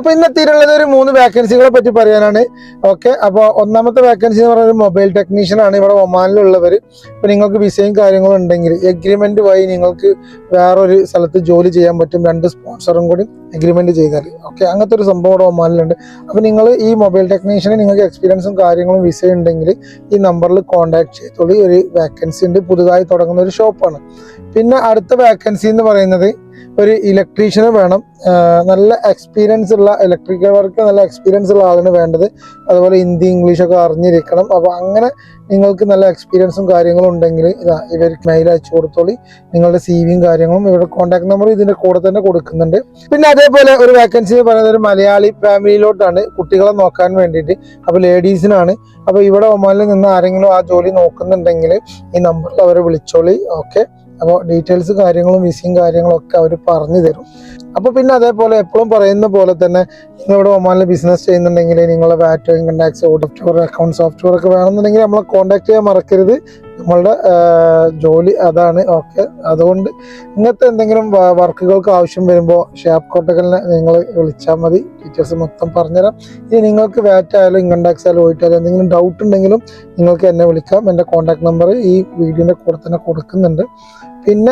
അപ്പോൾ ഇന്നെത്തിയിട്ടുള്ളത് ഒരു 3 വേക്കൻസികളെ പറ്റി പറയാനാണ്. ഓക്കെ, അപ്പോൾ ഒന്നാമത്തെ വേക്കൻസി എന്ന് പറയുന്നത് മൊബൈൽ ടെക്നീഷ്യൻ ആണ്. ഇവിടെ ഒമാനിലുള്ളവർ. ഇപ്പോൾ നിങ്ങൾക്ക് വിസയും കാര്യങ്ങളും ഉണ്ടെങ്കിൽ എഗ്രിമെന്റ് വഴി നിങ്ങൾക്ക് വേറൊരു സ്ഥലത്ത് ജോലി ചെയ്യാൻ പറ്റും, 2 സ്പോൺസറും കൂടി എഗ്രിമെന്റ് ചെയ്താൽ. ഓക്കെ, അങ്ങനത്തെ ഒരു സംഭവം ഇവിടെ ഒമാനിലുണ്ട്. അപ്പോൾ നിങ്ങൾ ഈ മൊബൈൽ ടെക്നീഷ്യന് നിങ്ങൾക്ക് എക്സ്പീരിയൻസും കാര്യങ്ങളും വിസ ഉണ്ടെങ്കിൽ ഈ നമ്പറിൽ കോൺടാക്ട് ചെയ്തോളി. ഒരു വേക്കൻസി ഉണ്ട്, പുതുതായി തുടങ്ങുന്ന ഒരു ഷോപ്പാണ്. പിന്നെ അടുത്ത വേക്കൻസി എന്ന് പറയുന്നത് ഒരു ഇലക്ട്രീഷ്യന് വേണം. നല്ല എക്സ്പീരിയൻസ് ഉള്ള ഇലക്ട്രിക്കൽ വർക്ക് നല്ല എക്സ്പീരിയൻസ് ഉള്ള ആളിന് വേണ്ടത്. അതുപോലെ ഹിന്ദി ഇംഗ്ലീഷൊക്കെ അറിഞ്ഞിരിക്കണം. അപ്പോൾ അങ്ങനെ നിങ്ങൾക്ക് നല്ല എക്സ്പീരിയൻസും കാര്യങ്ങളും ഉണ്ടെങ്കിൽ ഇവർക്ക് മെയിൽ അയച്ചു കൊടുത്തോളി. നിങ്ങളുടെ സിവിയും കാര്യങ്ങളും ഇവരുടെ കോൺടാക്ട് നമ്പറും ഇതിന്റെ കൂടെ തന്നെ കൊടുക്കുന്നുണ്ട്. പിന്നെ അതേപോലെ ഒരു വേക്കൻസി പറയുന്നത് ഒരു മലയാളി ഫാമിലിയിലോട്ടാണ്, കുട്ടികളെ നോക്കാൻ വേണ്ടിയിട്ട്. അപ്പോൾ ലേഡീസിനാണ്. അപ്പോൾ ഇവിടെ ഒമാനിൽ നിന്ന് ആരെങ്കിലും ആ ജോലി നോക്കുന്നുണ്ടെങ്കിൽ ഈ നമ്പറിൽ അവരെ വിളിച്ചോളി. ഓക്കെ, അപ്പോൾ ഡീറ്റെയിൽസ് കാര്യങ്ങളും വിസയും കാര്യങ്ങളും ഒക്കെ അവർ പറഞ്ഞു തരും. അപ്പോൾ പിന്നെ അതേപോലെ എപ്പോഴും പറയുന്ന പോലെ തന്നെ നിങ്ങളിവിടെ ഒമാനിൽ ബിസിനസ് ചെയ്യുന്നുണ്ടെങ്കിൽ നിങ്ങളുടെ VAT, income tax, software, account software ഒക്കെ വേണമെന്നുണ്ടെങ്കിൽ നമ്മളെ കോൺടാക്ട് ചെയ്യാൻ മറക്കരുത്. നമ്മളുടെ ജോലി അതാണ്. ഓക്കെ, അതുകൊണ്ട് ഇങ്ങനത്തെ എന്തെങ്കിലും വർക്കുകൾക്ക് ആവശ്യം വരുമ്പോൾ ഷാപ്പ് കോട്ടക്കലിനെ നിങ്ങൾ വിളിച്ചാൽ മതി. ഡീറ്റെയിൽസ് മൊത്തം പറഞ്ഞുതരാം. ഇനി നിങ്ങൾക്ക് വാറ്റ് ആയാലും ഇൻകം ടാക്സ് ആയാലും ഓഡിറ്റ് ആയാലും എന്തെങ്കിലും ഡൗട്ട് ഉണ്ടെങ്കിലും നിങ്ങൾക്ക് എന്നെ വിളിക്കാം. എൻ്റെ കോൺടാക്ട് നമ്പർ ഈ വീഡിയോൻ്റെ കൂടെ തന്നെ കൊടുക്കുന്നുണ്ട്. പിന്നെ